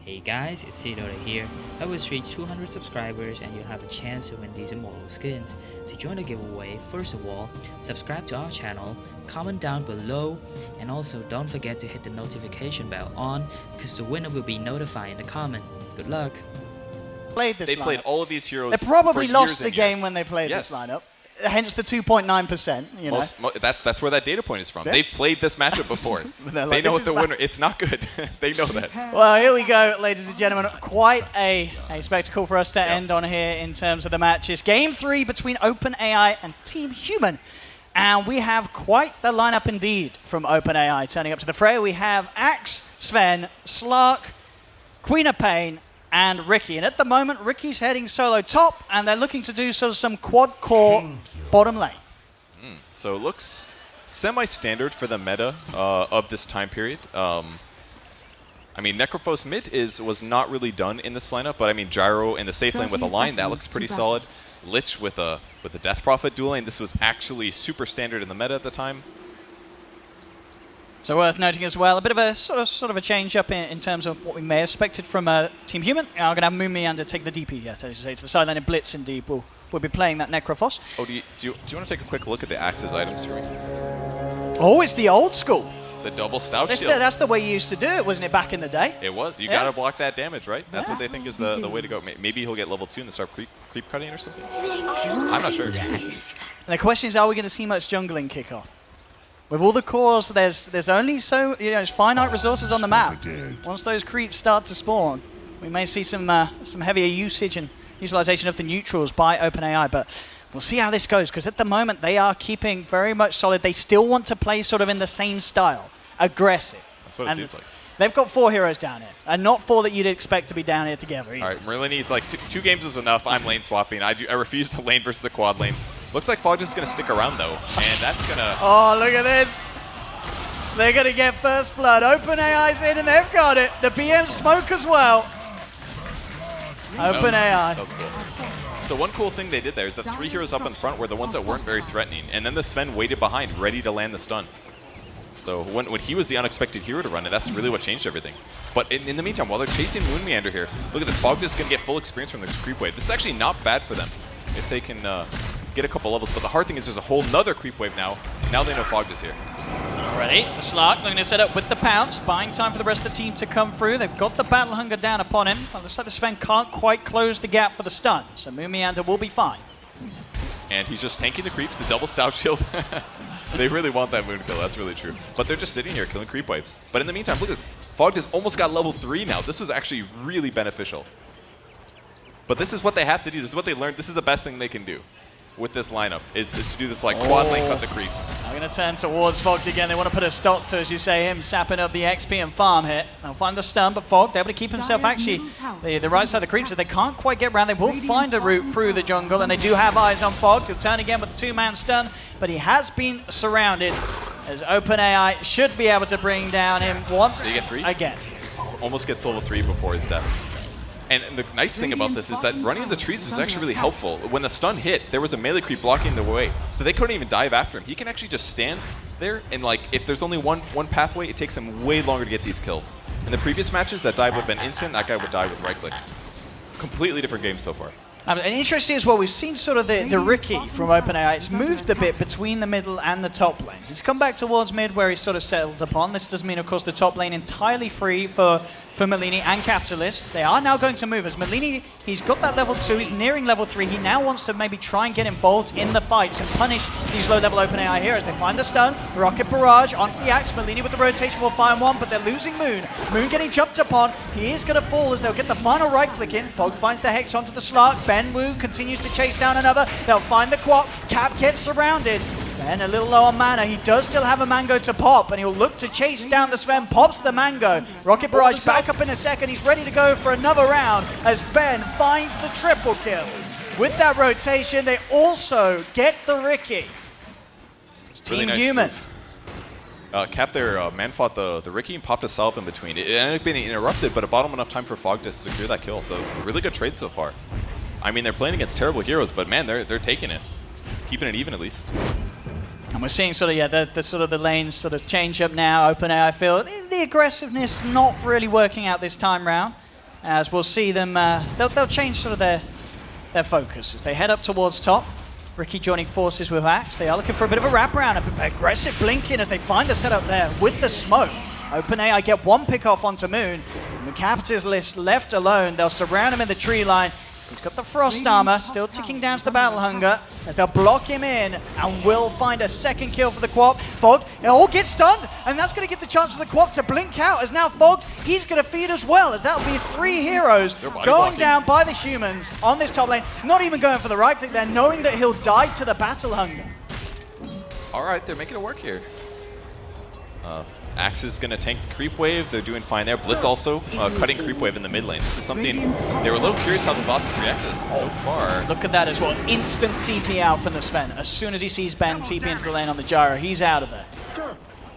Hey guys, it's Dota here. I was reach 200 subscribers and you'll have a chance to win these immortal skins. To join the giveaway, first of all, subscribe to our channel, comment down below, and also don't forget to hit the notification bell on because the winner will be notified in the comment. Good luck. They played all of these heroes. They probably for lost years the game when they played Yes. this lineup. Hence the 2.9%. You know, that's where that data point is from. Yeah. They've played this matchup before. Like, they know this what the winner. It's not good. They know that. Well, here we go, ladies and gentlemen. Quite a spectacle for us to end on here in terms of the matches. Game 3 between OpenAI and Team Human. And we have quite the lineup indeed from OpenAI turning up to the fray. We have Axe, Sven, Slark, Queen of Pain, and Ricky. And at the moment, Ricky's heading solo top, and they're looking to do sort of some quad core bottom lane. So it looks semi-standard for the meta of this time period. I mean, Necrophos mid was not really done in this lineup, but I mean, Gyro in the safe lane with a line, that looks pretty solid. Lich with a Death Prophet dual lane, this was actually super standard in the meta at the time. So worth noting as well, a bit of a sort of a change up in terms of what we may have expected from Team Human. I'm going to have Moonmeander take the DP here, to say, to the sideline and Blitz indeed. We'll be playing that Necrophos. Oh, do you want to take a quick look at the Axe's items for me? Oh, it's the old school. The double stout shield. That's the way you used to do it, wasn't it, back in the day? It was. You got to block that damage, right? That's what they think is the way to go. Maybe he'll get level 2 and start creep cutting or something. I'm not sure. And the question is, are we going to see much jungling kick off? With all the cores, there's only there's finite resources on the map. Once those creeps start to spawn, we may see some heavier usage and utilization of the neutrals by OpenAI, but we'll see how this goes, because at the moment they are keeping very much solid. They still want to play sort of in the same style, aggressive. That's what it seems like. They've got 4 heroes down here, and not 4 that you'd expect to be down here together either. All right, Merlini's like, two games is enough. I'm lane swapping. I refuse to lane versus a quad lane. Looks like Fog is going to stick around, though, and that's going to... Oh, look at this. They're going to get first blood. OpenAI's in, and they've got it. The BM smoke as well. OpenAI. That was cool. So one cool thing they did there is that 3 heroes up in front were the ones that weren't very threatening, and then the Sven waited behind, ready to land the stun. So when he was the unexpected hero to run it, that's really what changed everything. But in the meantime, while they're chasing Moonmeander here, look at this. Fog is going to get full experience from the creep wave. This is actually not bad for them if they can get a couple levels. But the hard thing is there's a whole nother creep wave now. Now they know Fog is here. Ready, the Slark looking to set up with the pounce, buying time for the rest of the team to come through. They've got the battle hunger down upon him. Well, looks like the Sven can't quite close the gap for the stun, so Moonmeander will be fine. And he's just tanking the creeps, the double stout shield. They really want that moon kill, that's really true. But they're just sitting here killing creep waves. But in the meantime, look at this. Fog has almost got level 3 now. This was actually really beneficial. But this is what they have to do. This is what they learned. This is the best thing they can do with this lineup, is to do this like quad lane cut the creeps. I'm going to turn towards Fog again. They want to put a stop to, as you say, him sapping up the XP and farm hit. They'll find the stun, but Fog, they're able to keep himself actually the right side of the creeps, so they can't quite get around. They will find a route through the jungle, and they do have eyes on Fog. He'll turn again with the 2-man stun, but he has been surrounded, as OpenAI should be able to bring down him once again. Almost gets level 3 before his death. And the nice thing about this is that running in the trees was actually really helpful. When the stun hit, there was a melee creep blocking the way, so they couldn't even dive after him. He can actually just stand there, and like if there's only one pathway, it takes him way longer to get these kills. In the previous matches, that dive would have been instant. That guy would die with right clicks. Completely different game so far. And interesting as well, we've seen sort of the Ricky from OpenAI. It's moved a bit between the middle and the top lane. He's come back towards mid where he's sort of settled upon. This does mean, of course, the top lane entirely free for Merlini and Capitalist. They are now going to move. As Merlini, he's got that level 2, he's nearing level 3. He now wants to maybe try and get involved in the fights and punish these low-level OpenAI heroes. They find the stun, Rocket Barrage onto the Axe. Merlini with the rotation will find one, but they're losing Moon. Moon getting jumped upon. He is going to fall as they'll get the final right-click in. Fog finds the Hex onto the Slark. Ben Wu continues to chase down another. They'll find the Quap. Cap gets surrounded. Ben a little low on mana. He does still have a Mango to pop, and he'll look to chase down the Sven. Pops the Mango. Rocket Barrage back up in a second. He's ready to go for another round as Ben finds the triple kill. With that rotation, they also get the Ricky. It's Team Really nice Human. Move. Cap there man fought the Ricky and popped a salve in between. It ended up being interrupted, but it bought him enough time for Fog to secure that kill. So really good trade so far. I mean, they're playing against terrible heroes, but man, they're taking it. Keeping it even at least. And we're seeing sort of, the sort of the lanes sort of change up now. OpenAI feel the aggressiveness not really working out this time round. as we'll see them, they'll change sort of their focus as they head up towards top. Ricky joining forces with Axe. They are looking for a bit of a wraparound, a aggressive blinking as they find the setup there with the smoke. OpenAI get one pick off onto Moon. And the Capitalist left alone. They'll surround him in the tree line. He's got the Frost Armor, still ticking down to the Battle Hunger, as they'll block him in and will find a second kill for the Quap. Fogged, it all gets stunned, and that's going to get the chance for the Quap to blink out, as now Fogged, he's going to feed as well, as that'll be 3 heroes going down by the humans on this top lane, not even going for the right click there, knowing that he'll die to the Battle Hunger. All right, they're making it work here. Axe is going to tank the creep wave. They're doing fine there. Blitz also cutting creep wave in the mid lane. This is something they were a little curious how the bots would react to this. And so far, look at that as well. Instant TP out from the Sven. As soon as he sees Ben TP into the lane on the gyro, he's out of there.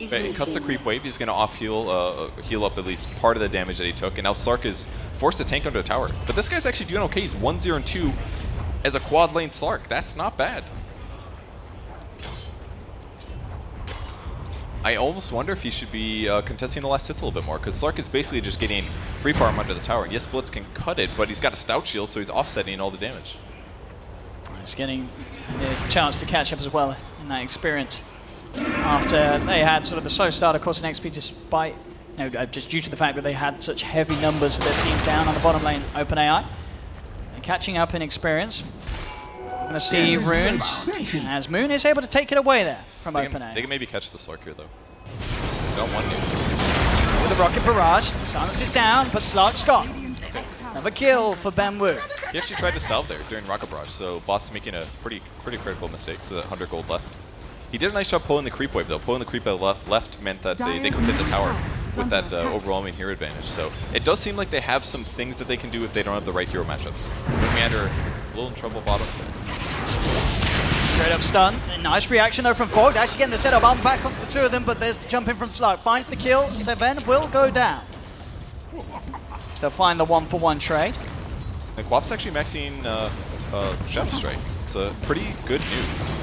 okay, he cuts the creep wave. He's going to off heal up at least part of the damage that he took. And now Slark is forced to tank under the tower. But this guy's actually doing okay. He's 1-0 and 2 as a quad lane Slark. That's not bad. I almost wonder if he should be contesting the last hits a little bit more, because Slark is basically just getting free farm under the tower. And yes, Blitz can cut it, but he's got a stout shield, so he's offsetting all the damage. He's getting a chance to catch up as well in that experience. After they had sort of the slow start, of course, in XP, despite, just due to the fact that they had such heavy numbers of their team down on the bottom lane, OpenAI. They're catching up in experience. We're going to see runes, as Moon is able to take it away there from OpenAI. They can maybe catch the Slark here, though. Don't want to. With the rocket barrage, Silence is down, but Slark's gone. Another kill for Ben Wu. He actually tried to salve there during rocket barrage, so bot's making a pretty critical mistake. So that 100 gold left. He did a nice job pulling the creep wave, though. Pulling the creep left meant that they could hit the tower with that overwhelming hero advantage. So it does seem like they have some things that they can do if they don't have the right hero matchups. Commander a little in trouble bottom. Straight up stun. Nice reaction though from Fogged. Actually getting the setup on back onto the two of them, but there's the jump in from Slark. Finds the kill. Seven will go down. So they'll find the 1-for-1 trade. And Quap's actually maxing Shadow Strike. It's a pretty good nuke.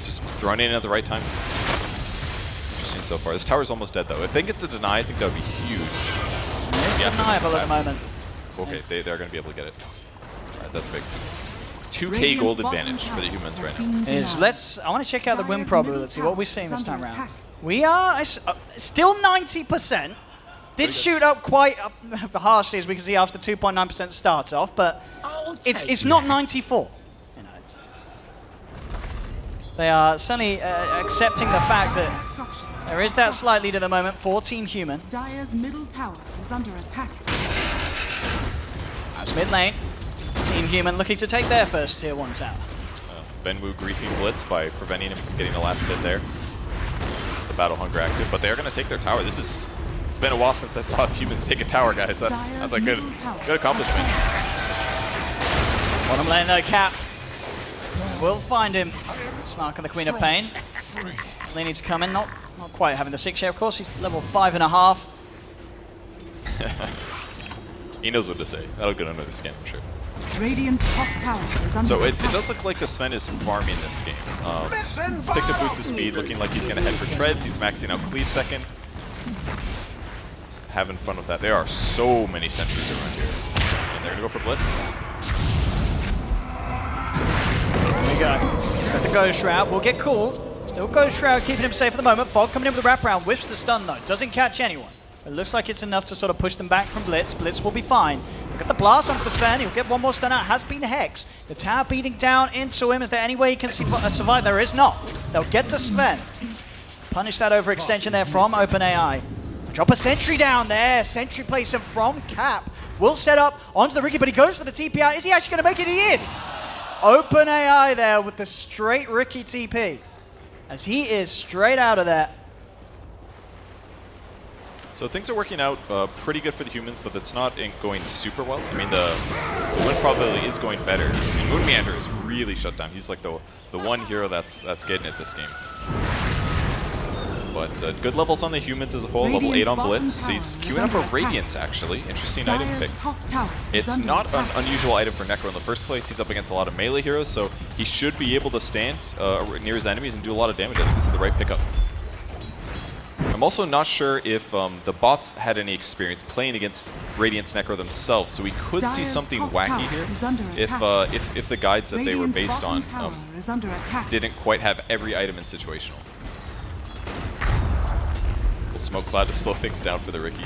Just throwing it in at the right time. Interesting so far. This tower's almost dead though. If they get the deny, I think that would be huge. It's deniable at the moment. Okay, they're going to be able to get it. Alright, that's big. 2k gold advantage for the humans right now. I want to check out the win probability. What are we seeing this time around? We are still 90%. Did shoot up quite harshly, as we can see, after the 2.9% start off, but it's not 94. They are certainly accepting the fact that there is that slight lead at the moment for Team Human. Dire's middle tower is under attack. That's mid lane. Team Human looking to take their first tier 1 tower. Ben Wu griefing Blitz by preventing him from getting the last hit there. The Battle Hunger active, but they're going to take their tower. It's been a while since I saw the humans take a tower, guys. That's a good accomplishment. Bottom lane though, Cap will find him. Snark and the Queen of Pain. Leaning to come in, not quite having the 6 yet, of course. He's level 5.5. He knows what to say. That'll get under the skin, I'm sure. Radiant's top tower is under So it attack. does look like the Sven is farming this game. He's picked up Boots of Speed, looking like he's going to head for treads. He's maxing out Cleave second. He's having fun with that. There are so many sentries around here. And they're going to go for Blitz. There we go. Got the Ghost Shroud. Will get called. Still Ghost Shroud keeping him safe at the moment. Fog coming in with a wraparound. Whiffs the stun though. Doesn't catch anyone. It looks like it's enough to sort of push them back from Blitz. Blitz will be fine. Look at the blast onto the Sven. He'll get one more stun out. Has been Hex. The tower beating down into him. Is there any way he can survive? There is not. They'll get the Sven. Punish that overextension there from OpenAI. Drop a sentry down there. Sentry placement from Cap. Will set up onto the Ricky, but he goes for the TP out. Is he actually going to make it? He is. OpenAI there with the straight Ricky TP. As he is straight out of there. So things are working out pretty good for the humans, but it's not going super well. I mean, the win probability is going better. I mean, Moon Meander is really shut down. He's like the one hero that's getting it this game. But good levels on the humans as a whole. Level 8 on Blitz. He's queuing up a Radiance, actually. Interesting item pick. It's not an unusual item for Necro in the first place. He's up against a lot of melee heroes, so he should be able to stand near his enemies and do a lot of damage. I think this is the right pickup. I'm I'm also not sure if the bots had any experience playing against Radiant's Necro themselves, so we could see Dire's something top wacky tower here is under if the guides that they were Radiant's based bottom on tower is under attack. didn't quite have every item in situational. We'll smoke cloud to slow things down for the Riki.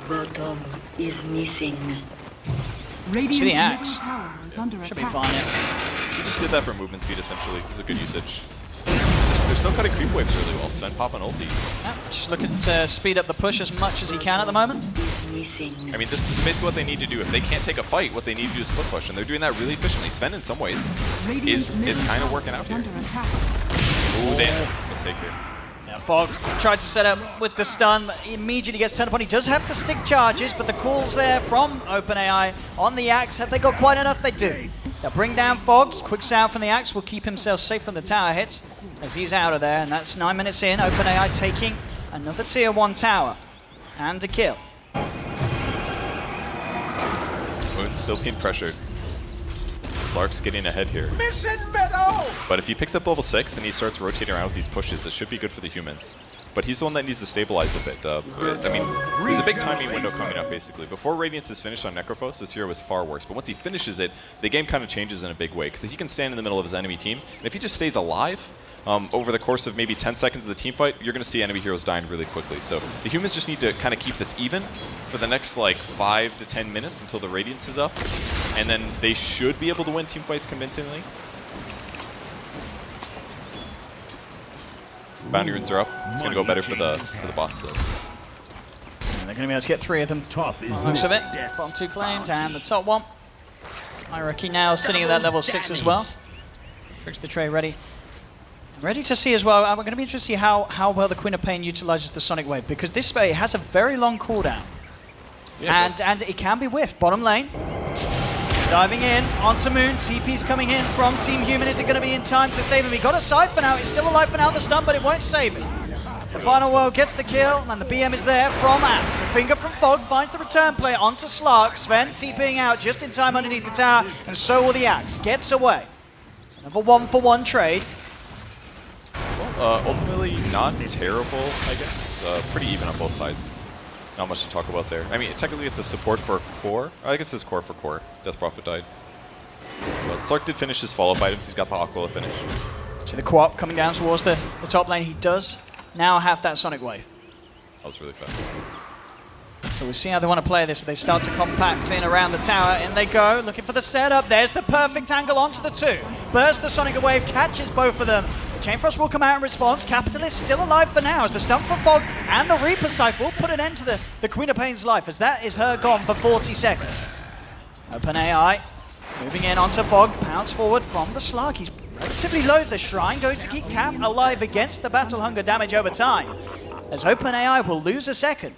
Bottom is missing. Radiant's the middle axe. tower is under Should be attack. fine, yeah. He just did that for movement speed, essentially. It was a good usage. They're still cutting creep waves really well. Sven popping ulti. Yeah, just looking to speed up the push as much as he can at the moment. Missing. I mean, this is basically what they need to do. If they can't take a fight, what they need to do is split push, and they're doing that really efficiently. Sven, in some ways, Radiant's is middle kind of tower working out is here. under attack. Ooh, damn. Mistake here. Yeah, Fog tried to set up with the stun, but he immediately gets turned upon. He does have the stick charges, but the calls there from OpenAI on the Axe. Have they got quite enough? They do. They'll bring down Fogs. Quick sound from the Axe will keep himself safe from the tower hits as he's out of there, and that's 9 minutes in. OpenAI taking another tier 1 tower and a kill. Moon's still being pressured. Slark's getting ahead here. But if he picks up level 6 and he starts rotating around with these pushes, it should be good for the humans. But he's the one that needs to stabilize a bit. I mean, there's a big timing window coming up, basically. Before Radiance is finished on Necrophos, this hero was far worse. But once he finishes it, the game kind of changes in a big way. Because he can stand in the middle of his enemy team, and if he just stays alive, over the course of maybe 10 seconds of the team fight, you're going to see enemy heroes dying really quickly. So the humans just need to kind of keep this even for the next like 5 to 10 minutes until the Radiance is up. And then they should be able to win team fights convincingly. Bounty runes are up. It's going to go better for the bots, though. And they're going to be able to get 3 of them. Top is Most of it. Bottom 2 claimed, and the top one. Hierarchy now sitting at that level 6 as well. Tricks the tray ready. Ready to see as well. I'm going to be interested to see how well the Queen of Pain utilizes the Sonic Wave, because this spray has a very long cooldown. Yeah, and it can be whiffed. Bottom lane. Diving in onto Moon. TP's coming in from Team Human. Is it going to be in time to save him? He got a Siphon out. He's still alive for now. The stun, but it won't save him. The final world gets the kill, and the BM is there from Axe. The finger from Fog finds the return play onto Slark. Sven TPing out just in time underneath the tower, and so will the Axe. Gets away. It's another 1-for-1 trade. Well, ultimately not terrible, I guess. Pretty even on both sides. Not much to talk about there. I mean, technically it's a support for core. I guess it's core for core. Death Prophet died. But Slark did finish his follow-up items. He's got the Aquila finish. See the co-op coming down towards the top lane. He does now have that Sonic Wave. That was really fast. So we'll see how they want to play this. They start to compact in around the tower, and they go, looking for the setup. There's the perfect angle onto the 2. Bursts the Sonic Wave, catches both of them. The Chain Frost will come out in response. Capitalist still alive for now, as the stun from Fog and the Reaper Scythe will put an end to the Queen of Pain's life, as that is her gone for 40 seconds. OpenAI moving in onto Fog, pounds forward from the Slark. He's relatively low. The Shrine going to keep Cap alive against the Battle Hunger damage over time, as OpenAI will lose a second.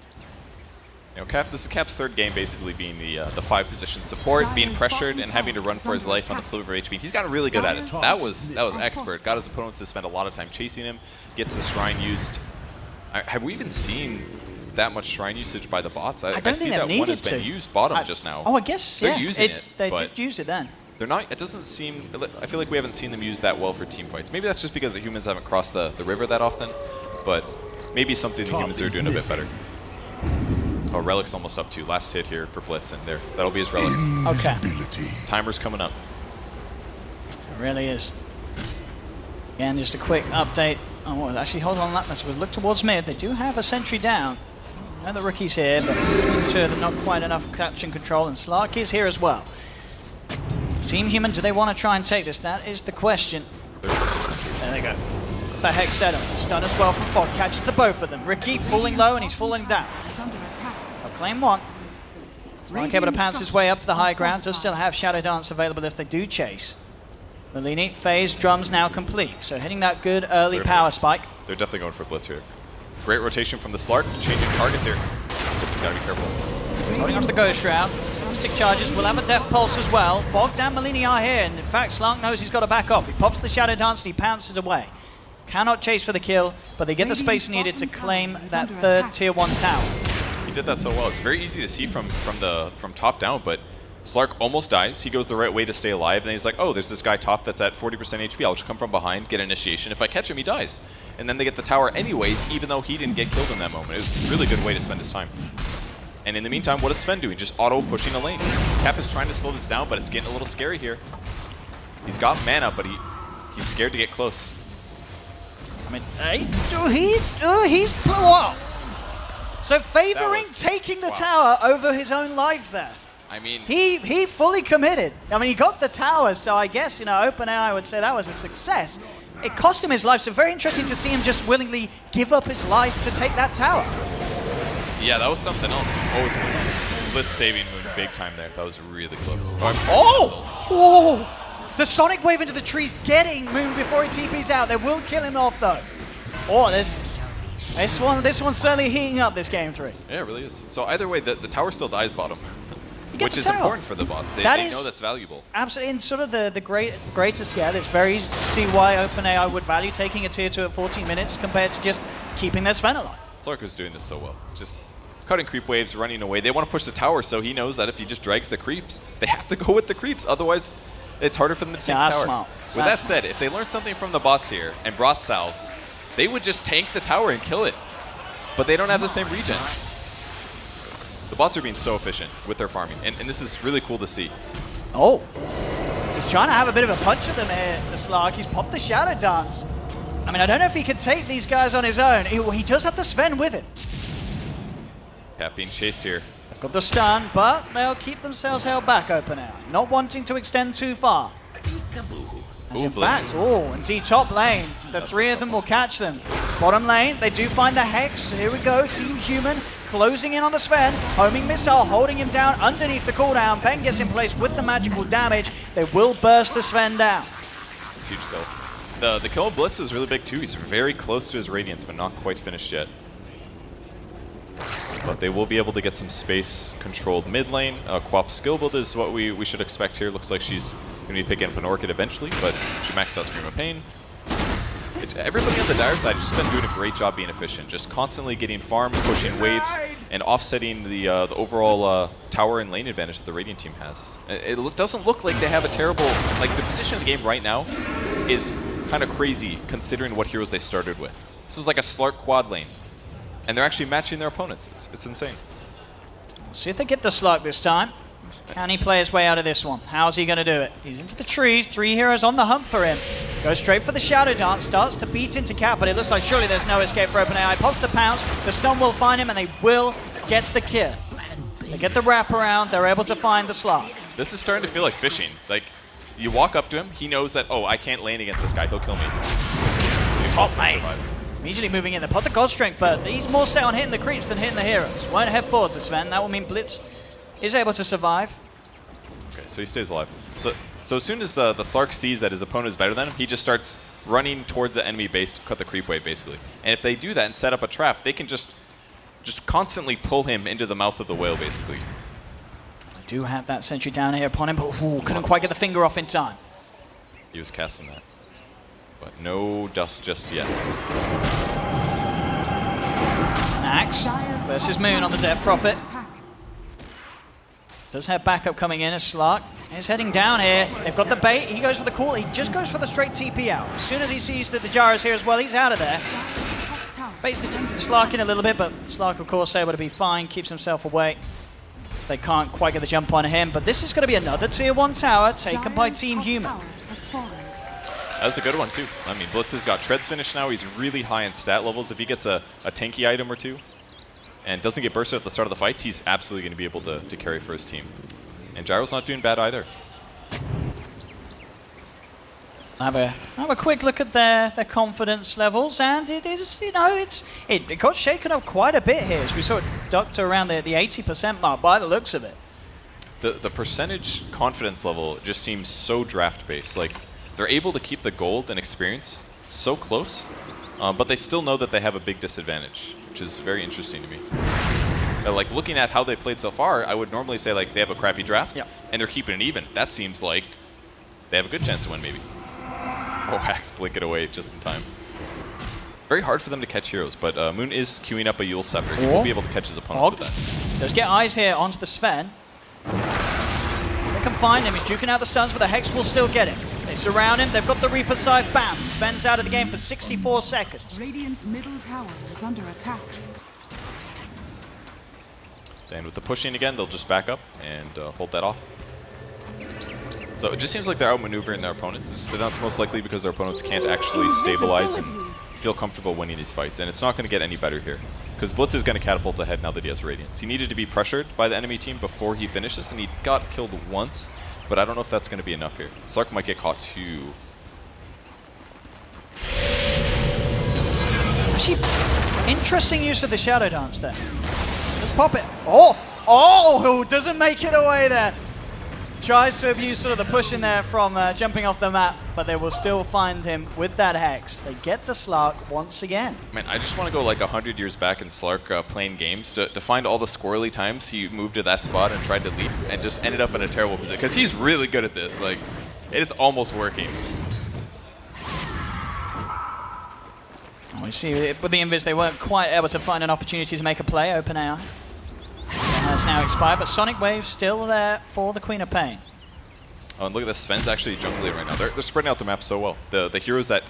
You know, Cap, this is Cap's 3rd game basically being the 5 position support, being pressured and having to run for his life on the sliver of HP. He's gotten really good at it. That was expert. Got his opponents to spend a lot of time chasing him, gets the Shrine used. Have we even seen that much Shrine usage by the bots? I don't see think that they've one has needed been to. used bottom just now. Oh, I guess, they're yeah. using it. They but did use it then. they're not. It doesn't seem. I feel like we haven't seen them use that well for team fights. Maybe that's just because the humans haven't crossed the river that often, but maybe something the humans are doing a bit better. Oh, Relic's almost up too. Last hit here for Blitz, and there. That'll be his Relic. Okay. Timer's coming up. It really is. Again, just a quick update. Oh, well, actually, hold on. Let's look towards mid. They do have a sentry down. I know the rookie's here, but two of them not quite enough capture and control, and Slark is here as well. Team Human, do they want to try and take this? That is the question. There they go. The Hex setup. Stun as well from Fog. Catches the both of them. Ricky falling low, and he's falling down. Is under attack. They'll claim one. Slark able to pounce his way up to the high ground. Does still have Shadow Dance available if they do chase. Melini, phase, drums now complete. So hitting that good early power spike. They're definitely going for Blitz here. Great rotation from the Slark, changing targets here. Blitz has got to be careful. Holding onto the Ghost Shroud. Stick charges will have a Death Pulse as well. Fogged and Melini are here, and in fact, Slark knows he's got to back off. He pops the Shadow Dance and he pounces away. Cannot chase for the kill, but they get the space needed to claim that 3rd tier 1 tower. He did that so well. It's very easy to see from top down, but Slark almost dies. He goes the right way to stay alive. And he's like, oh, there's this guy top that's at 40% HP. I'll just come from behind, get initiation. If I catch him, he dies. And then they get the tower anyways, even though he didn't get killed in that moment. It was a really good way to spend his time. And in the meantime, what is Sven doing? Just auto-pushing a lane. Cap is trying to slow this down, but it's getting a little scary here. He's got mana, but he's scared to get close. I mean, he's... Whoa! So favoring taking the tower over his own life there. I mean... He fully committed. I mean, he got the tower, so I guess, you know, OpenAI would say that was a success. It cost him his life, so very interesting to see him just willingly give up his life to take that tower. Yeah, that was something else. Always Blitz saving Moon big time there. That was really close. Oh! The Sonic Wave into the trees getting Moon before he TP's out. They will kill him off, though. Oh, this one's certainly heating up this game 3. Yeah, it really is. So either way, the tower still dies bottom, which is important for the bots. They know that's valuable. Absolutely. In sort of the greater scale, it's very easy to see why OpenAI would value taking a tier 2 at 14 minutes compared to just keeping their Sven alive. Slark is doing this so well. Just cutting creep waves, running away. They want to push the tower, so he knows that if he just drags the creeps, they have to go with the creeps. Otherwise, it's harder for them to take the tower. Smart. With that said, if they learned something from the bots here and brought salves, they would just tank the tower and kill it. But they don't have the same regen. The bots are being so efficient with their farming, and this is really cool to see. Oh, he's trying to have a bit of a punch at them here, the Slark. He's popped the Shadow Dance. I mean, I don't know if he could take these guys on his own. He does have the Sven with him. Cap being chased here. They've got the stun, but they'll keep themselves held back, OpenAI. Not wanting to extend too far. As in fact, indeed, top lane, the three of them will catch them. Bottom lane, they do find the Hex. Here we go, Team Human closing in on the Sven. Homing missile, holding him down underneath the cooldown. Ben gets in place with the magical damage. They will burst the Sven down. It's huge kill. The kill of Blitz is really big too. He's very close to his Radiance, but not quite finished yet. But they will be able to get some space-controlled mid lane. Quap's skill build is what we should expect here. Looks like she's going to be picking up an Orchid eventually, but she maxed out Scream of Pain. Everybody on the Dire side has just been doing a great job being efficient, just constantly getting farms, pushing waves, and offsetting the overall tower and lane advantage that the Radiant team has. It doesn't look like they have a terrible... Like, the position of the game right now is kind of crazy, considering what heroes they started with. This is like a Slark quad lane. And they're actually matching their opponents. It's insane. We'll see if they get the Slark this time. Can he play his way out of this one? How's he going to do it? He's into the trees. 3 heroes on the hunt for him. Goes straight for the Shadow Dance. Starts to beat into Cap, but it looks like surely there's no escape for OpenAI. Pops the pounce. The stun will find him, and they will get the kill. They get the wraparound. They're able to find the Slark. This is starting to feel like fishing. Like, you walk up to him. He knows that, oh, I can't lane against this guy. He'll kill me. So Top lane. Immediately moving in. They put the God Strength, but he's more set on hitting the creeps than hitting the heroes. Won't head forward, the Sven. That will mean Blitz is able to survive. Okay, so he stays alive. So as soon as the Slark sees that his opponent is better than him, he just starts running towards the enemy base to cut the creep wave, basically. And if they do that and set up a trap, they can just constantly pull him into the mouth of the whale, basically. I do have that sentry down here upon him, but couldn't quite get the finger off in time. He was casting that. But no dust just yet. Axe versus Moon on the Death Prophet. Does have backup coming in as Slark is heading down here. They've got the bait. He goes for the call. He just goes for the straight TP out. As soon as he sees that the Jar is here as well, he's out of there. Baits the Slark in a little bit, but Slark, of course, able to be fine. Keeps himself away. They can't quite get the jump on him, but this is going to be another Tier 1 tower taken by Team Human. That was a good one, too. I mean, Blitz has got Treads finished now. He's really high in stat levels. If he gets a tanky item or two and doesn't get bursted at the start of the fights, he's absolutely going to be able to carry for his team. And Gyro's not doing bad either. Have a quick look at their confidence levels, and it is, you know, it got shaken up quite a bit here. As we saw it ducked to around the 80% mark by the looks of it. The percentage confidence level just seems so draft-based. Like, they're able to keep the gold and experience so close, but they still know that they have a big disadvantage, which is very interesting to me. Like, looking at how they played so far, I would normally say, like, they have a crappy draft, and they're keeping it even. That seems like they have a good chance to win, maybe. Oh, Axe blink it away just in time. Very hard for them to catch heroes, but Moon is queuing up a Yule Scepter. He will be able to catch his opponents with that. Does get eyes here onto the Sven. find him. He's duking out the stuns, but the Hex will still get him. They surround him. They've got the Reaper Scythe. Bam! Sven's out of the game for 64 seconds. Radiant's middle tower is under attack. And with the pushing again, they'll just back up and hold that off. So it just seems like they're outmaneuvering their opponents. That's most likely because their opponents can't actually stabilize and feel comfortable winning these fights. And it's not going to get any better here. Because Blitz is going to catapult ahead now that he has Radiance. He needed to be pressured by the enemy team before he finished this, and he got killed once. But I don't know if that's going to be enough here. Slark might get caught too. Actually, interesting use of the Shadow Dance there. Let's pop it. Oh, doesn't make it away there. Tries to abuse sort of the push in there from jumping off the map, but they will still find him with that Hex. They get the Slark once again. Man, I just want to go like 100 years back in Slark playing games to find all the squirrely times he moved to that spot and tried to leap and just ended up in a terrible position. Because he's really good at this. Like, it is almost working. We see with the Invis, they weren't quite able to find an opportunity to make a play. OpenAI has now expired, but Sonic Wave still there for the Queen of Pain. Oh, and look at this. Sven's actually jungling right now. They're spreading out the map so well. The heroes that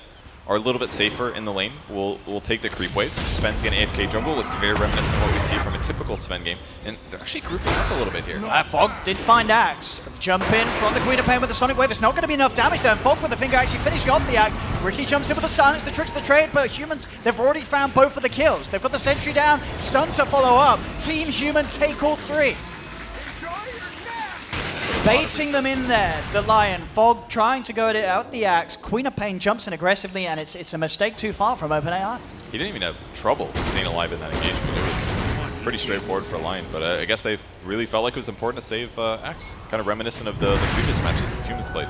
are a little bit safer in the lane will take the creep waves. Sven's getting AFK jungle. Looks very reminiscent of what we see from a typical Sven game. And they're actually grouping up a little bit here. Fog did find Axe. But the jump in from the Queen of Pain with the Sonic Wave. It's not going to be enough damage there. And Fog with the finger actually finishing off the Axe. Ricky jumps in with the silence, the tricks of the trade, but Humans, they've already found both of the kills. They've got the sentry down, stun to follow up. Team Human take all three. Baiting them in there, the Lion. Fog trying to go at it out the Axe. Queen of Pain jumps in aggressively, and it's a mistake too far from OpenAI. He didn't even have trouble staying alive in that engagement. It was pretty straightforward for Lion, but I guess they really felt like it was important to save Axe. Kind of reminiscent of the previous matches the Humans played.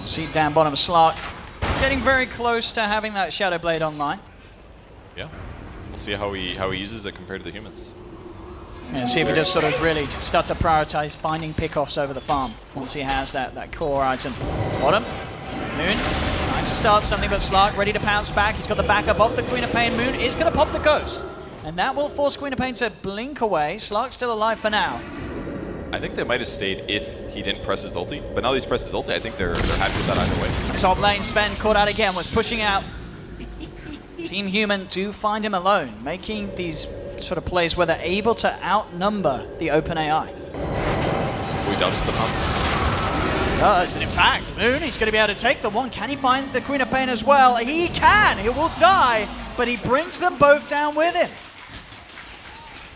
See down bottom, Slark getting very close to having that Shadow Blade online. Yeah, we'll see how he uses it compared to the Humans. And see if he does sort of really start to prioritize finding pickoffs over the farm once he has that core item. Bottom, Moon trying to start something, but Slark ready to pounce back. He's got the backup of the Queen of Pain. Moon is going to pop the Ghost, and that will force Queen of Pain to blink away. Slark's still alive for now. I think they might have stayed if he didn't press his ulti, but now that he's pressed his ulti, I think they're happy with that either way. Top lane, Sven caught out again, was pushing out. Team Human do find him alone, making these sort of plays where they're able to outnumber the OpenAI. We dodges the bounce. Does, and in fact, Moon, he's going to be able to take the one. Can he find the Queen of Pain as well? He can! He will die, but he brings them both down with him.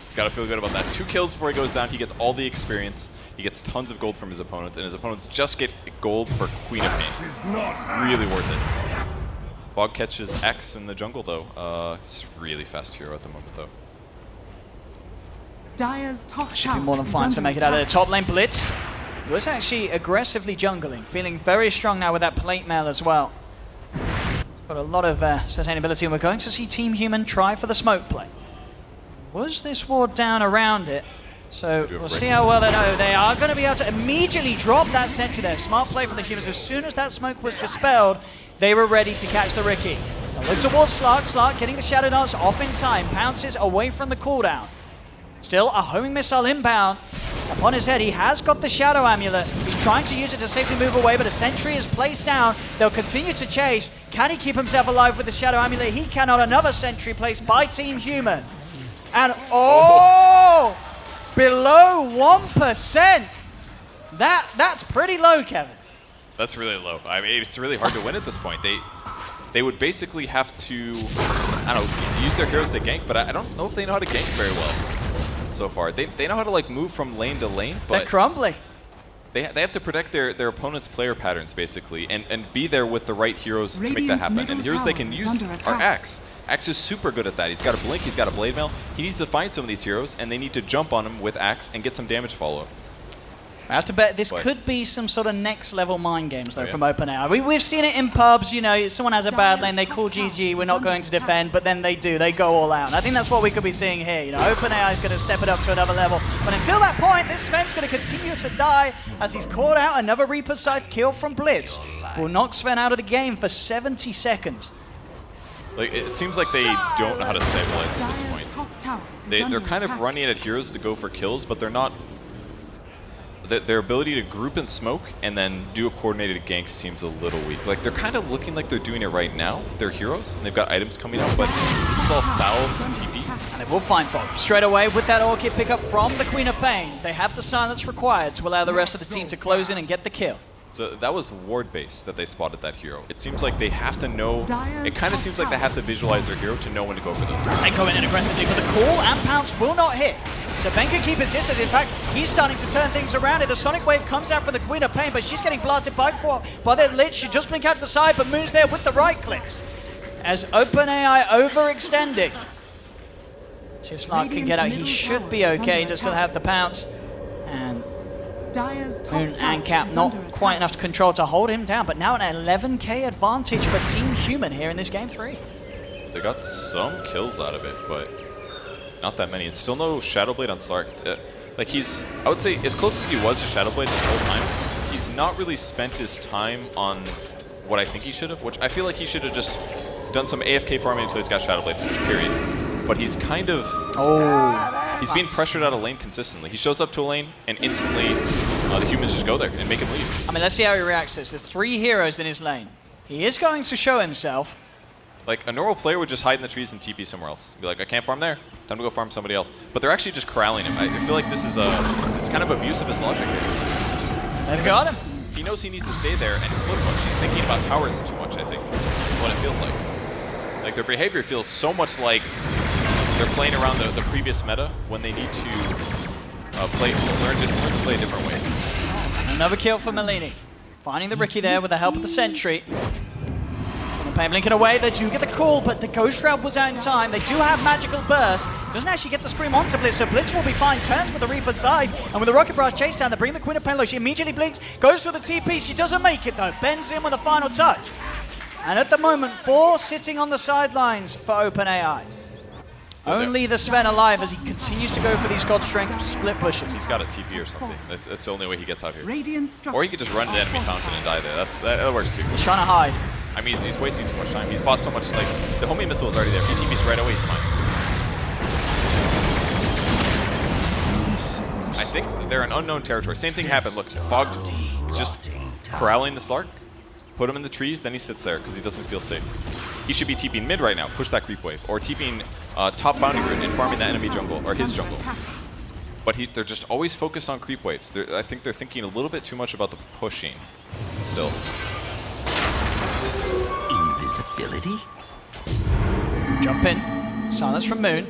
He's got to feel good about that. 2 kills before he goes down. He gets all the experience. He gets tons of gold from his opponents, and his opponents just get gold for Queen of Pain. Really worth it. Fog catches X in the jungle, though. It's a really fast hero at the moment, though. Dire's top Should be tower more than is fine to under make it out of the attack. top lane. Blitz was actually aggressively jungling, feeling very strong now with that plate mail as well. He's got a lot of sustainability, and we're going to see Team Human try for the smoke play. Was this ward down around it? So we'll see how well they know. They are going to be able to immediately drop that sentry there. Smart play from the Humans. As soon as that smoke was dispelled, they were ready to catch the Ricky. Now look towards Slark. Slark getting the Shadow Dance off in time. Pounces away from the cooldown. Still a homing missile inbound upon his head. He has got the Shadow Amulet. He's trying to use it to safely move away, but a sentry is placed down. They'll continue to chase. Can he keep himself alive with the Shadow Amulet? He cannot. Another sentry placed by Team Human. And below 1%. That's pretty low, Kevin. That's really low. I mean, it's really hard to win at this point. They would basically have to, I don't know, use their heroes to gank, but I don't know if they know how to gank very well so far. They know how to like move from lane to lane, but they're crumbling. They have to protect their opponent's player patterns basically, and be there with the right heroes to make that happen. And heroes they can use are Axe. Axe is super good at that. He's got a blink, he's got a blade mail. He needs to find some of these heroes, and they need to jump on him with Axe and get some damage follow-up. I have to bet this could be some sort of next level mind games though from yeah. OpenAI. We've seen it in pubs, you know, someone has a bad lane, they call GG, we're not going to defend, but then they do, they go all out. And I think that's what we could be seeing here. You know, OpenAI is going to step it up to another level. But until that point, this Sven's going to continue to die as he's caught out. Another Reaper Scythe kill from Blitz will knock Sven out of the game for 70 seconds. Like, it seems like they don't know how to stabilize at this Dire's point. top tower is They're under kind of attack. running at heroes to go for kills, but they're not their ability to group and smoke and then do a coordinated gank seems a little weak. Like, they're kind of looking like they're doing it right now. They're heroes, and they've got items coming out, but this is all salves and TPs. And they will find Fog straight away with that orchid pickup from the Queen of Pain. They have the silence required to allow the rest of the team to close in and get the kill. So that was ward base that they spotted that hero. It seems like they have to know, it kind of seems like they have to visualize their hero to know when to go for those. They go in aggressively, but the call and pounce will not hit. So Ben can keep his distance. In fact, he's starting to turn things around. The Sonic Wave comes out for the Queen of Pain, but she's getting blasted by the Lich. She just blink out to the side, but Moon's there with the right clicks. As OpenAI overextending. See if Slark can get out. He should be okay to still have the pounce. And Moon and Cap not quite enough to control to hold him down, but now an 11k advantage for Team Human here in this game 3. They got some kills out of it, but not that many. And still no Shadowblade on Slark. Like he's, I would say, as close as he was to Shadowblade this whole time, he's not really spent his time on what I think he should have, which I feel like he should have just done some AFK farming until he's got Shadowblade finished, period. But he's kind of... He's being pressured out of lane consistently. He shows up to a lane, and instantly the humans just go there and make him leave. I mean, let's see how he reacts to this. There's 3 heroes in his lane. He is going to show himself. Like, a normal player would just hide in the trees and TP somewhere else. Be like, I can't farm there. Time to go farm somebody else. But they're actually just corralling him. I feel like this is kind of abuse of his logic here. They've got him. He knows he needs to stay there and split push. He's thinking about towers too much, I think. That's what it feels like. Like, their behavior feels so much like they're playing around the previous meta when they need to learn to play a different way. Another kill for Malini. Finding the Riki there with the help of the sentry. Pain blinking away, they do get the call, but the Ghost Shroud was out in time. They do have Magical Burst. Doesn't actually get the Scream onto Blitz, so Blitz will be fine. Turns with the Reaper side, and with the Rocket Barrage chase down, they bring the Queen of Pain low. She immediately blinks, goes for the TP. She doesn't make it though. Bends in with a final touch. And at the moment, 4 sitting on the sidelines for OpenAI. So only the Sven alive as he continues to go for these God Strength split pushes. He's got a TP or something. That's the only way he gets out here. Or he could just run to enemy fountain and die there. That works too. He's trying to hide. I mean, he's wasting too much time. He's bought so much, like, the homing missile is already there. If he TPs right away, he's fine. I think they're in unknown territory. Same thing happened. Look, Fogged just corralling the Slark, put him in the trees, then he sits there because he doesn't feel safe. He should be TPing mid right now, push that creep wave, or TPing top bounty route and farming that enemy jungle, or his jungle. But they're just always focused on creep waves. I think they're thinking a little bit too much about the pushing still. Invisibility? Jump in. Silence from Moon.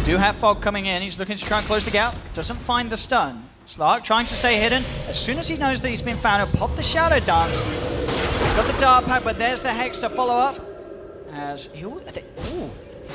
Do have Fog coming in. He's looking to try and close the gap. Doesn't find the stun. Slark trying to stay hidden. As soon as he knows that he's been found, he'll pop the Shadow Dance. He's got the Dart Pack, but there's the Hex to follow up. As he's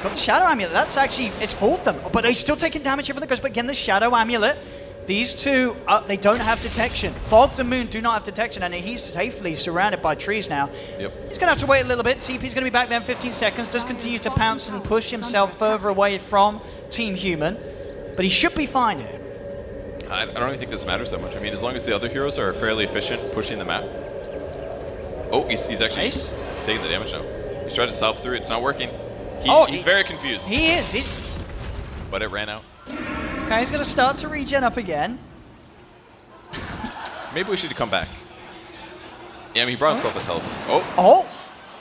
got the Shadow Amulet. That's actually, it's fooled them. But he's still taking damage here from the Ghost. But again, the Shadow Amulet. These two, they don't have detection. Fogged and Moon do not have detection, and he's safely surrounded by trees now. Yep. He's going to have to wait a little bit. TP's going to be back there in 15 seconds. Does continue to pounce and push himself further away from Team Human. But he should be fine here. I don't even think this matters that much. I mean, as long as the other heroes are fairly efficient pushing the map. Oh, he's actually he's taking the damage now. He's trying to salve through it. It's not working. He's very confused. He is. But it ran out. Okay, he's going to start to regen up again. Maybe we should come back. Yeah, I mean, he brought himself a teleport. Oh!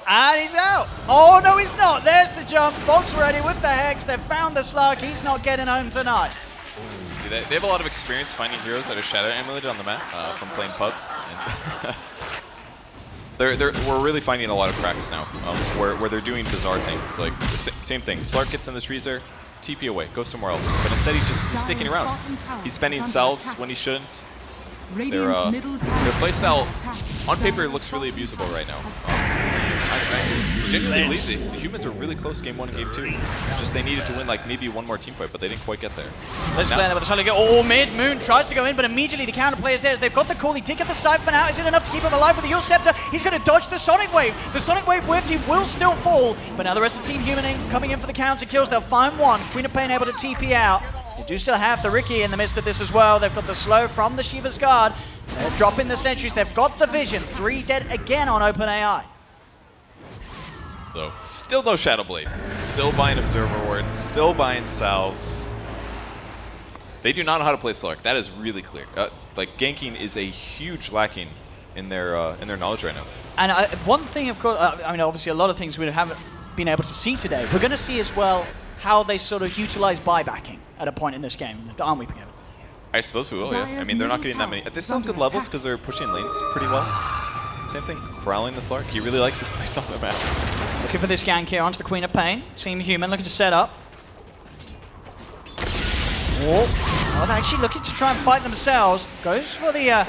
And he's out! Oh, no, he's not! There's the jump. Fog's ready with the Hex. They've found the Slark. He's not getting home tonight. See, they have a lot of experience finding heroes that are shadow amuleted on the map from playing pubs. And we're really finding a lot of cracks now where they're doing bizarre things. Like, same thing. Slark gets in the trees there. TP away, go somewhere else. But instead he's just sticking around. He's spending salves when he shouldn't. Their playstyle, on paper, looks really abusable right now. I genuinely believe the humans are really close game 1 and game 2. Just they needed to win like maybe one more team fight, but they didn't quite get there. Let's play there with the Solid go. Oh, mid. Moon tries to go in, but immediately the counter play is there. They've got the call. He did get the Siphon out. Is it enough to keep him alive with the Yule Scepter? He's going to dodge the Sonic Wave. The Sonic Wave whiffed. He will still fall. But now the rest of Team Human coming in for the counter kills. They'll find one. Queen of Pain able to TP out. They do still have the Riki in the midst of this as well. They've got the slow from the Shiva's Guard. They're dropping the sentries. They've got the vision. 3 dead again on OpenAI. So, still no Shadowblade. Still buying Observer Wards. Still buying salves. They do not know how to play Slark. That is really clear. Like ganking is a huge lacking in their knowledge right now. And one thing, of course, I mean, obviously a lot of things we haven't been able to see today. We're going to see as well how they sort of utilize buybacking at a point in this game, aren't we, Kevin? I suppose we will, yeah. I mean, they're not getting that many. They still have good levels because they're pushing lanes pretty well. Same thing, corralling the Slark. He really likes this place on the map. Looking for this gank here onto the Queen of Pain. Team Human looking to set up. Oh, they're actually looking to try and fight themselves. Goes for the... That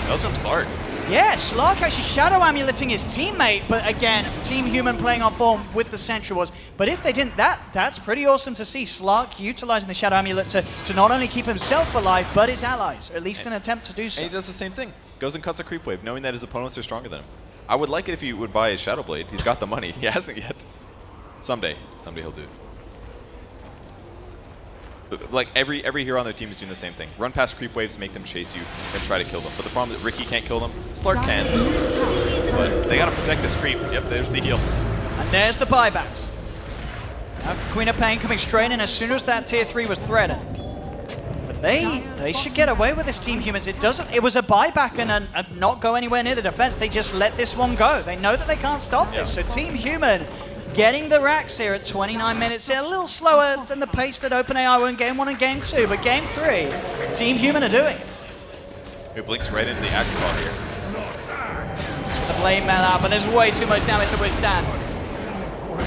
was from Slark. Yeah, Slark actually shadow amuleting his teammate, but again, Team Human playing on form with the Sentry Wards. But if they didn't, that's pretty awesome to see. Slark utilizing the shadow amulet to not only keep himself alive, but his allies, or at least an attempt to do so. And he does the same thing. Goes and cuts a creep wave, knowing that his opponents are stronger than him. I would like it if he would buy his Shadow Blade. He's got the money. He hasn't yet. Someday he'll do it. Like every hero on their team is doing the same thing. Run past creep waves, make them chase you, and try to kill them. But the problem is that Ricky can't kill them. Slark can, but they gotta protect this creep. Yep, there's the heal. And there's the buybacks. Now Queen of Pain coming straight in as soon as that tier 3 was threatened. But they should get away with this, Team Humans. It was a buyback and not go anywhere near the defense. They just let this one go. They know that they can't stop this. So Team Human getting the racks here at 29 minutes. They're a little slower than the pace that OpenAI were in Game 1 and Game 2, but Game 3, Team Human are doing. It blinks right into the Axe spot here. The blade mail out, but there's way too much damage to withstand.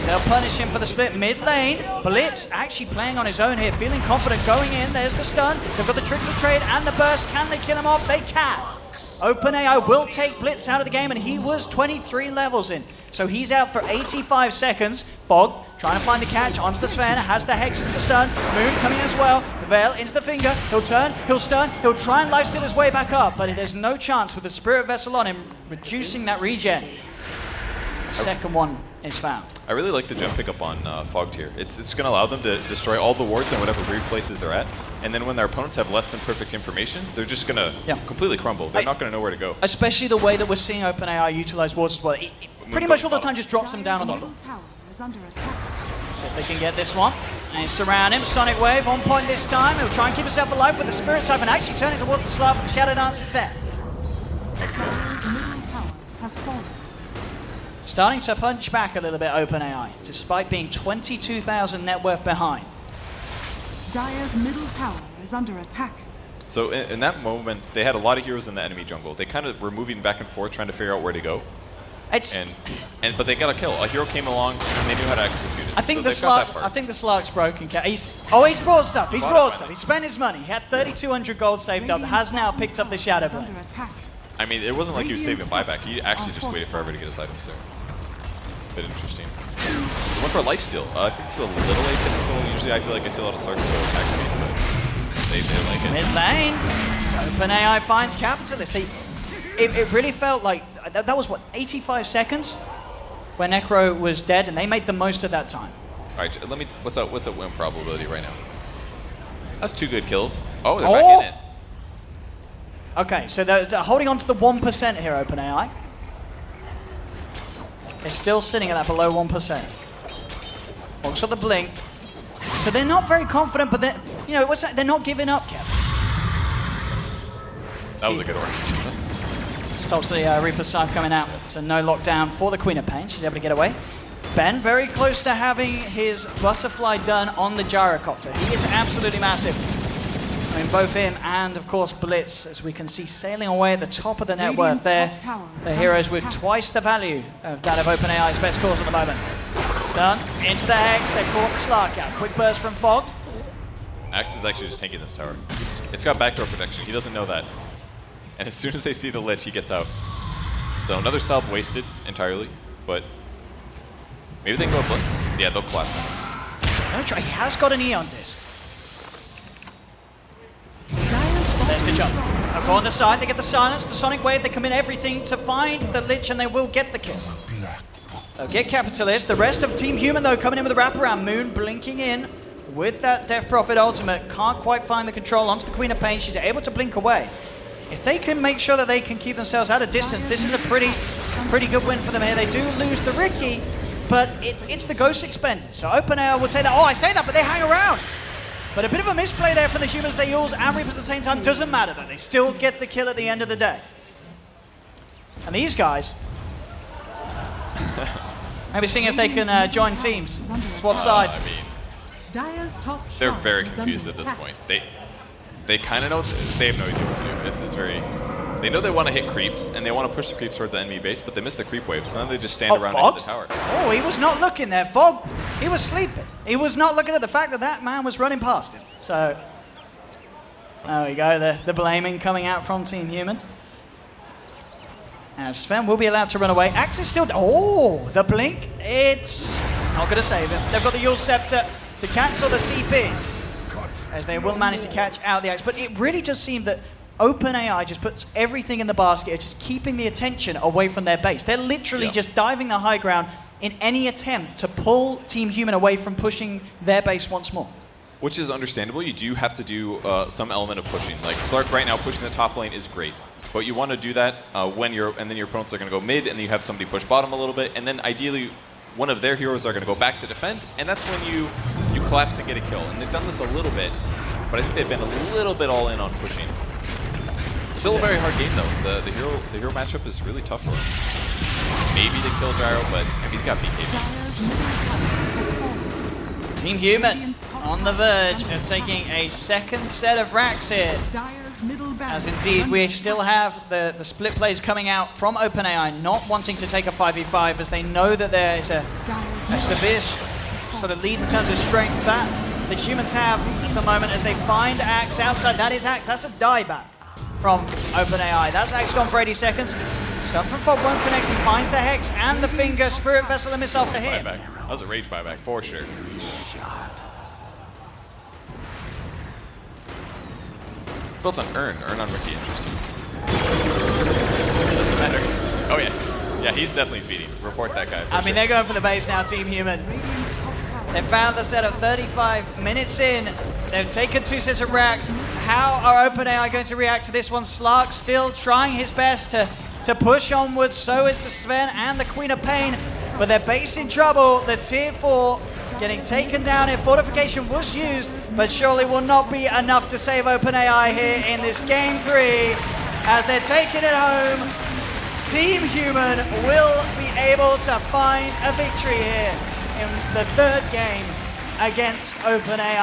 They'll punish him for the split mid lane. Blitz actually playing on his own here, feeling confident going in. There's the stun. They've got the tricks of trade and the burst. Can they kill him off? They can. OpenAI will take Blitz out of the game, and he was 23 levels in. So he's out for 85 seconds. Fog trying to find the catch onto the Sven, has the Hex into the stun. Moon coming as well. The Veil into the finger. He'll turn, he'll stun, he'll try and lifesteal his way back up, but there's no chance with the Spirit Vessel on him, reducing that regen. The second one is found. I really like the jump pickup on Fogged here. It's going to allow them to destroy all the wards in whatever weird places they're at. And then when their opponents have less than perfect information, they're just going to completely crumble. They're not going to know where to go. Especially the way that we're seeing OpenAI utilize wards as well. It pretty much all the time just drops them down on the floor. So if they can get this one, and surround him, Sonic Wave on point this time. He'll try and keep himself alive with the Spirit Siphon and actually turning towards the slab, but the Shadow Dance is there. Starting to punch back a little bit, OpenAI, despite being 22,000 net worth behind. Dire's middle tower is under attack. So in that moment, they had a lot of heroes in the enemy jungle. They kind of were moving back and forth, trying to figure out where to go. But they got a kill. A hero came along and they knew how to execute it. I think so the Slark's broken. He's brought stuff. He's brought stuff. He spent his money. He had 3,200 gold saved up. Has now picked up the Shadow Blade. I mean, it wasn't like he was saving buyback. He actually just waited forever to get his items there. Bit interesting. He went for a lifesteal. I think it's a little atypical. Usually I feel like I see a lot of Slarks go attack speed, but they like it. Mid lane. OpenAI finds Capitalist. It really felt like that was what, 85 seconds when Necro was dead, and they made the most of that time. All right, what's that win probability right now? That's 2 good kills. Oh, they're back in it. Okay, so they're holding on to the 1% here, OpenAI. They're still sitting at that below 1%. Also the blink. So they're not very confident, but they're not giving up, Kevin. That was a good order. Stops the Reaper Scythe coming out. So no lockdown for the Queen of Pain. She's able to get away. Ben very close to having his butterfly done on the gyrocopter. He is absolutely massive. I mean, both him and, of course, Blitz, as we can see, sailing away at the top of the net worth there. The heroes with twice the value of that of OpenAI's best cause at the moment. Stun into the Hex. They caught the Slark out. Quick burst from Fogged. Axe is actually just tanking this tower. It's got backdoor protection. He doesn't know that. And as soon as they see the Lich, he gets out. So another salve wasted entirely, but maybe they can go Blitz. Yeah, they'll collapse on this. He has got an Eon disc. There's the jump. They'll go on the side, they get the silence, the Sonic Wave, they come in everything to find the Lich, and they will get the kill. They'll get Capitalist. The rest of Team Human, though, coming in with a wraparound. Moon blinking in with that Death Prophet ultimate. Can't quite find the control onto the Queen of Pain. She's able to blink away. If they can make sure that they can keep themselves out of distance, this is a pretty good win for them here. They do lose the Ricky, but it's the Ghost expended. So OpenAI will take that. Oh, I say that, but they hang around. But a bit of a misplay there for the humans. They use and Reapers at the same time. Doesn't matter though. They still get the kill at the end of the day. And these guys, maybe seeing if they can join teams, swap sides. I mean, Dire's top they're shrine very is confused under at this attack. point. They kind of know, they have no idea what to do. This is very, they know they want to hit creeps, and they want to push the creeps towards the enemy base, but they miss the creep wave, so then they just stand around Fogged? the tower. Oh, he was not looking there. Fogged. He was sleeping. He was not looking at the fact that that man was running past him. So, there we go. The blaming coming out from Team Humans. And Sven will be allowed to run away. Axe is still... Oh, the blink. It's not going to save him. They've got the Yule Scepter to cancel the TP, as they will manage to catch out the Axe. But it really just seemed that OpenAI just puts everything in the basket, just keeping the attention away from their base. They're literally just diving the high ground in any attempt to pull Team Human away from pushing their base once more. Which is understandable. You do have to do some element of pushing. Like Slark right now pushing the top lane is great, but you want to do that when and then your opponents are going to go mid, and then you have somebody push bottom a little bit, and then ideally one of their heroes are going to go back to defend, and that's when you collapse and get a kill. And they've done this a little bit, but I think they've been a little bit all in on pushing. Still a very hard game though. The hero matchup is really tough for him. Maybe they kill Gyro, but I mean, he's got BKB. Dire's middle tower has fallen. Team Human on the verge of taking a second set of racks here. Dire's middle barracks As is indeed, under we attack. still have the split plays coming out from OpenAI, not wanting to take a 5v5, as they know that there is a Dire's middle severe sort of lead in terms of strength that the humans have at the moment as they find Axe outside. That is Axe. That's a dieback from OpenAI. That's Axe gone for 80 seconds. Stun from Fog won't connect. He finds the Hex and the Finger. Spirit Vessel and Missile for him. Buyback. That was a rage buyback for sure. Built on Earn on Ricky, interesting. Doesn't matter. Oh yeah. Yeah, he's definitely feeding. Report that guy. I mean, they're going for the base now, Team Human. Radiant's top tower. They found the set of 35 minutes in. They've taken 2 sets of racks. How are OpenAI going to react to this one? Slark still trying his best to push onwards. So is the Sven and the Queen of Pain. But their base in trouble. The tier 4 getting taken down here. Fortification was used, but surely will not be enough to save OpenAI here in this game 3. As they're taking it home, Team Human will be able to find a victory here in the 3rd game against OpenAI.